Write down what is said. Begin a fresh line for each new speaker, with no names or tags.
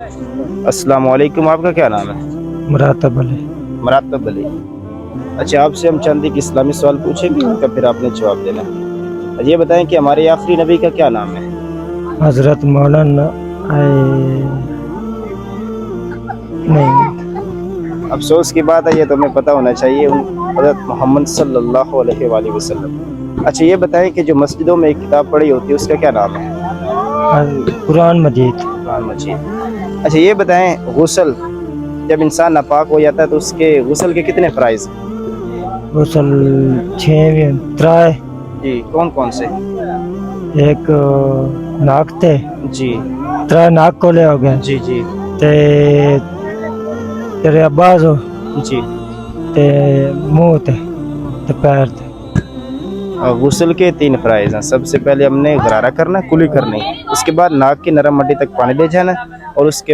अस्सलाम वालेकुम, आपका क्या नाम है?
मुरातब अली।
मरातब अली। अच्छा, आपसे हम चंद एक इस्लामी सवाल पूछेंगे, उनका फिर आपने जवाब देना है। अच्छा, ये बताएं कि हमारे आखिरी नबी का क्या नाम है?
हजरत मौलाना नहीं,
अफसोस की बात है, ये तो हमें पता होना चाहिए, हज़रत मोहम्मद सल्लल्लाहु अलैहि वसल्लम। अच्छा, ये बताएं कि जो मस्जिदों में एक किताब पढ़ी होती है उसका क्या नाम है?
कुरान मजीद।
कुरान मजीद। अच्छा, ये बताएं गुस्ल, जब इंसान नापाक हो जाता है तो उसके गुस्ल के कितने फ़राइज़ हैं?
गुसल 6 त्राय।
जी, कौन कौन से?
एक नाक ते
जी
त्रै नाक कोले हो गए
जी जी
ते तेरे अब्बास हो
जी।
ते मुंह ते पैर ते।
और गुस्ल के 3 फ़राइज़ हैं। सबसे पहले हमने गरारा करना है, कुली करनी है। उसके बाद नाक की नरम हड्डी तक पानी ले जाना है और उसके